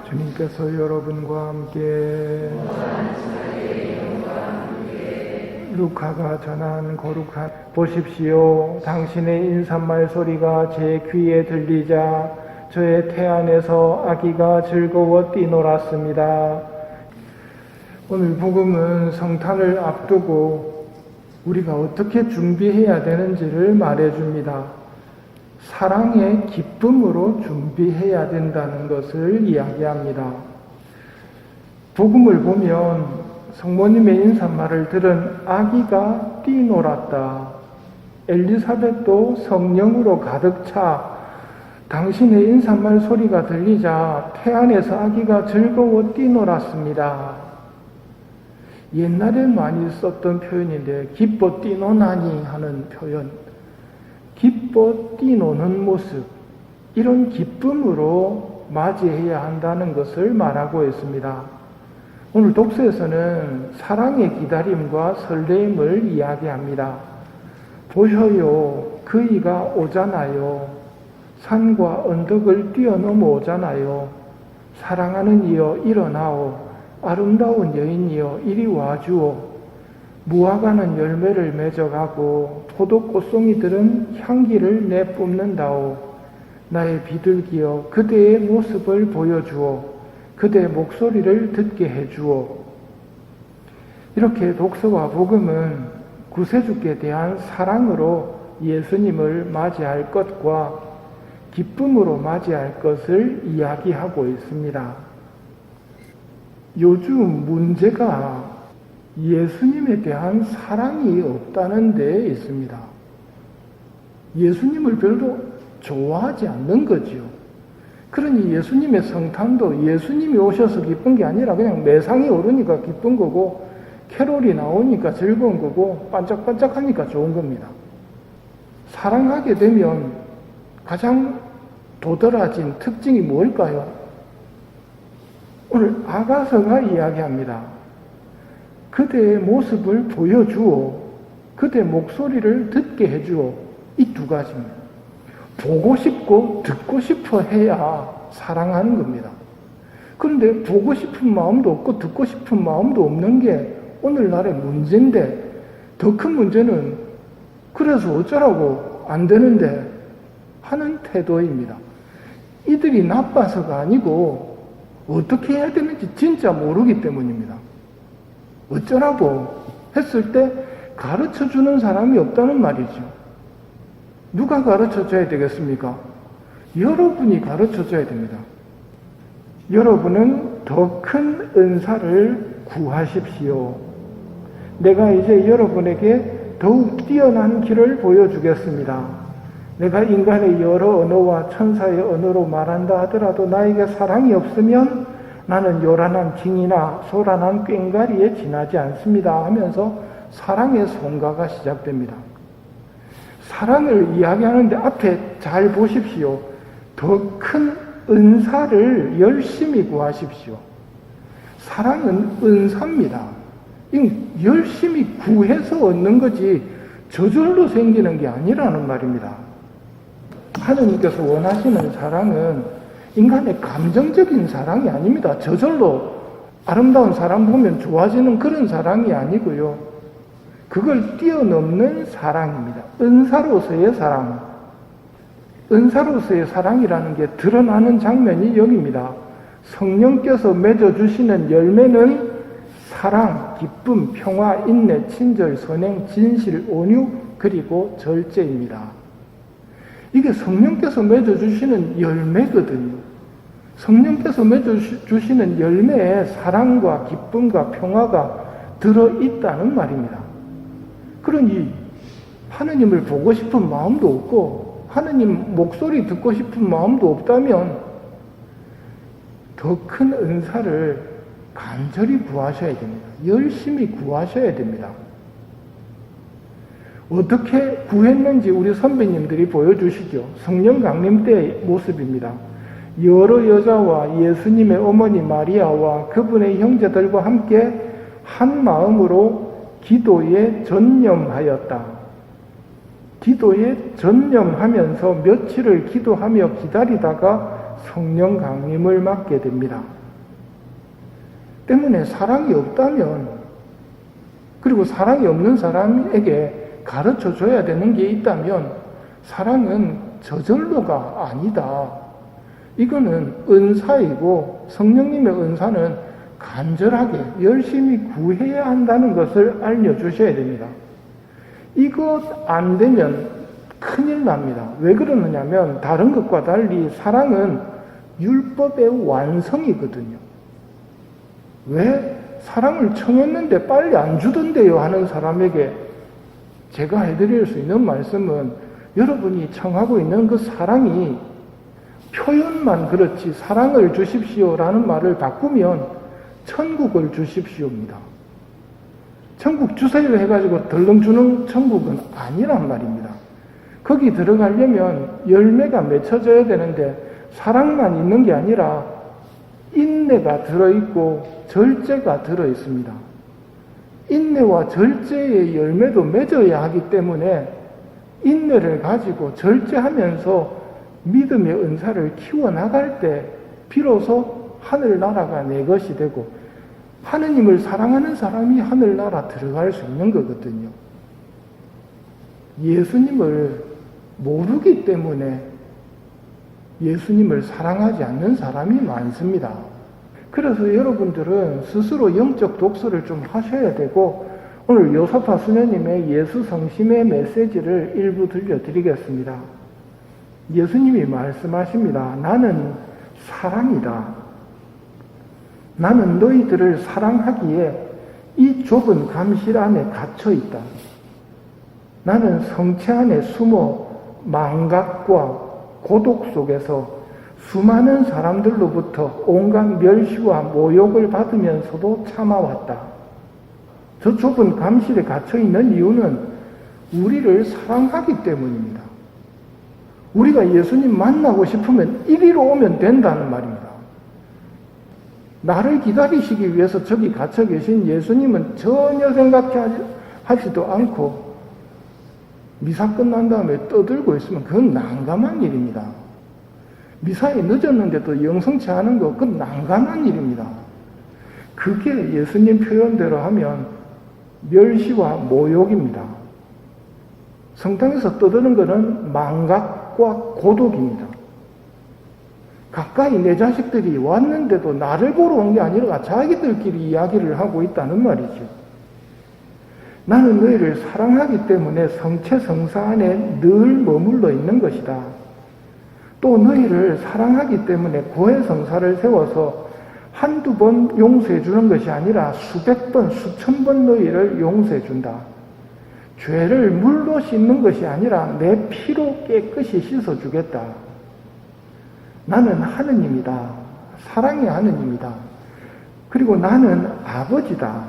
주님께서 여러분과 함께 루카가 전한 거룩한 보십시오. 당신의 인사말 소리가 제 귀에 들리자 저의 태안에서 아기가 즐거워 뛰놀았습니다. 오늘 복음은 성탄을 앞두고 우리가 어떻게 준비해야 되는지를 말해줍니다. 사랑의 기쁨으로 준비해야 된다는 것을 이야기합니다. 복음을 보면 성모님의 인사말을 들은 아기가 뛰놀았다. 엘리사벳도 성령으로 가득 차 당신의 인사말 소리가 들리자 태안에서 아기가 즐거워 뛰놀았습니다. 옛날에 많이 썼던 표현인데 기뻐 뛰노나니 하는 표현, 기뻐 뛰노는 모습, 이런 기쁨으로 맞이해야 한다는 것을 말하고 있습니다. 오늘 독서에서는 사랑의 기다림과 설레임을 이야기합니다. 보셔요, 그이가 오잖아요. 산과 언덕을 뛰어넘어 오잖아요. 사랑하는 이여 일어나오. 아름다운 여인이여 이리 와주오. 무화과는 열매를 맺어가고 포도꽃송이들은 향기를 내뿜는다오. 나의 비둘기여 그대의 모습을 보여주오. 그대의 목소리를 듣게 해주오. 이렇게 독서와 복음은 구세주께 대한 사랑으로 예수님을 맞이할 것과 기쁨으로 맞이할 것을 이야기하고 있습니다. 요즘 문제가 예수님에 대한 사랑이 없다는 데 있습니다. 예수님을 별로 좋아하지 않는 거지요. 그러니 예수님의 성탄도 예수님이 오셔서 기쁜 게 아니라 그냥 매상이 오르니까 기쁜 거고 캐롤이 나오니까 즐거운 거고 반짝반짝하니까 좋은 겁니다. 사랑하게 되면 가장 도드라진 특징이 뭘까요? 오늘 아가서가 이야기합니다. 그대의 모습을 보여주오. 그대의 목소리를 듣게 해주오. 이 두 가지입니다. 보고 싶고 듣고 싶어 해야 사랑하는 겁니다. 그런데 보고 싶은 마음도 없고 듣고 싶은 마음도 없는 게 오늘날의 문제인데, 더 큰 문제는 그래서 어쩌라고 안 되는데 하는 태도입니다. 이들이 나빠서가 아니고 어떻게 해야 되는지 진짜 모르기 때문입니다. 어쩌라고 했을 때 가르쳐주는 사람이 없다는 말이죠. 누가 가르쳐줘야 되겠습니까? 여러분이 가르쳐줘야 됩니다. 여러분은 더 큰 은사를 구하십시오. 내가 이제 여러분에게 더욱 뛰어난 길을 보여주겠습니다. 내가 인간의 여러 언어와 천사의 언어로 말한다 하더라도 나에게 사랑이 없으면 나는 요란한 징이나 소란한 꽹과리에 지나지 않습니다 하면서 사랑의 송가가 시작됩니다. 사랑을 이야기하는데 앞에 잘 보십시오. 더 큰 은사를 열심히 구하십시오. 사랑은 은사입니다. 열심히 구해서 얻는 거지 저절로 생기는 게 아니라는 말입니다. 하느님께서 원하시는 사랑은 인간의 감정적인 사랑이 아닙니다. 저절로 아름다운 사람 보면 좋아지는 그런 사랑이 아니고요. 그걸 뛰어넘는 사랑입니다. 은사로서의 사랑. 은사로서의 사랑이라는 게 드러나는 장면이 여기입니다. 성령께서 맺어주시는 열매는 사랑, 기쁨, 평화, 인내, 친절, 선행, 진실, 온유, 그리고 절제입니다. 이게 성령께서 맺어주시는 열매거든요. 성령께서 맺어주시는 열매에 사랑과 기쁨과 평화가 들어있다는 말입니다. 그러니 하느님을 보고 싶은 마음도 없고 하느님 목소리 듣고 싶은 마음도 없다면 더 큰 은사를 간절히 구하셔야 됩니다. 열심히 구하셔야 됩니다. 어떻게 구했는지 우리 선배님들이 보여주시죠. 성령 강림 때의 모습입니다. 여러 여자와 예수님의 어머니 마리아와 그분의 형제들과 함께 한 마음으로 기도에 전념하였다. 기도에 전념하면서 며칠을 기도하며 기다리다가 성령 강림을 맞게 됩니다. 때문에 사랑이 없다면, 그리고 사랑이 없는 사람에게 가르쳐 줘야 되는 게 있다면 사랑은 저절로가 아니다. 이거는 은사이고 성령님의 은사는 간절하게 열심히 구해야 한다는 것을 알려주셔야 됩니다. 이것 안 되면 큰일 납니다. 왜 그러느냐면 다른 것과 달리 사랑은 율법의 완성이거든요. 왜 사랑을 청했는데 빨리 안 주던데요 하는 사람에게 제가 해드릴 수 있는 말씀은 여러분이 청하고 있는 그 사랑이 표현만 그렇지 사랑을 주십시오라는 말을 바꾸면 천국을 주십시오입니다. 천국 주세요 해가지고 덜렁 주는 천국은 아니란 말입니다. 거기 들어가려면 열매가 맺혀져야 되는데 사랑만 있는 게 아니라 인내가 들어있고 절제가 들어있습니다. 인내와 절제의 열매도 맺어야 하기 때문에 인내를 가지고 절제하면서 믿음의 은사를 키워나갈 때 비로소 하늘나라가 내 것이 되고 하느님을 사랑하는 사람이 하늘나라 들어갈 수 있는 거거든요. 예수님을 모르기 때문에 예수님을 사랑하지 않는 사람이 많습니다. 그래서 여러분들은 스스로 영적 독서를 좀 하셔야 되고 오늘 요사파 수녀님의 예수 성심의 메시지를 일부 들려드리겠습니다. 예수님이 말씀하십니다. 나는 사랑이다. 나는 너희들을 사랑하기에 이 좁은 감실 안에 갇혀 있다. 나는 성체 안에 숨어 망각과 고독 속에서 수많은 사람들로부터 온갖 멸시와 모욕을 받으면서도 참아왔다. 저 좁은 감실에 갇혀 있는 이유는 우리를 사랑하기 때문입니다. 우리가 예수님 만나고 싶으면 이리로 오면 된다는 말입니다. 나를 기다리시기 위해서 저기 갇혀 계신 예수님은 전혀 생각하지도 않고 미사 끝난 다음에 떠들고 있으면 그건 난감한 일입니다. 미사에 늦었는데도 영성치 않은 거 그건 난감한 일입니다. 그게 예수님 표현대로 하면 멸시와 모욕입니다. 성당에서 떠드는 것은 망각과 고독입니다. 가까이 내 자식들이 왔는데도 나를 보러 온 게 아니라 자기들끼리 이야기를 하고 있다는 말이죠. 나는 너희를 사랑하기 때문에 성체 성사 안에 늘 머물러 있는 것이다. 또 너희를 사랑하기 때문에 고해성사를 세워서 한두 번 용서해 주는 것이 아니라 수백 번, 수천 번 너희를 용서해 준다. 죄를 물로 씻는 것이 아니라 내 피로 깨끗이 씻어주겠다. 나는 하느님이다. 사랑의 하느님이다. 그리고 나는 아버지다.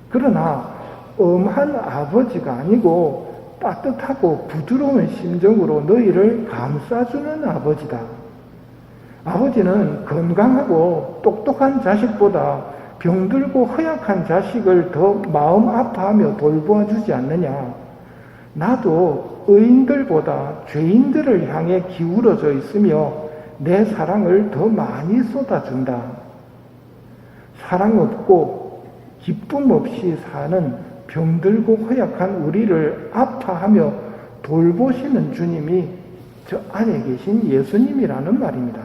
그러나 엄한 아버지가 아니고 따뜻하고 부드러운 심정으로 너희를 감싸주는 아버지다. 아버지는 건강하고 똑똑한 자식보다 병들고 허약한 자식을 더 마음 아파하며 돌보아주지 않느냐. 나도 의인들보다 죄인들을 향해 기울어져 있으며 내 사랑을 더 많이 쏟아준다. 사랑 없고 기쁨 없이 사는 병들고 허약한 우리를 아파하며 돌보시는 주님이 저 안에 계신 예수님이라는 말입니다.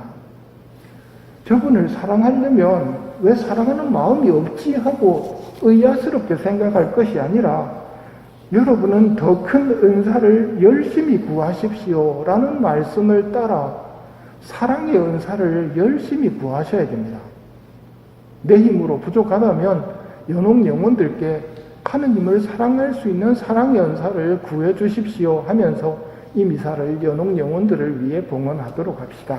저분을 사랑하려면 왜 사랑하는 마음이 없지 하고 의아스럽게 생각할 것이 아니라 여러분은 더 큰 은사를 열심히 구하십시오 라는 말씀을 따라 사랑의 은사를 열심히 구하셔야 됩니다. 내 힘으로 부족하다면 연옥 영혼들께 하느님을 사랑할 수 있는 사랑의 은사를 구해 주십시오 하면서 이 미사를 연옥 영혼들을 위해 봉헌하도록 합시다.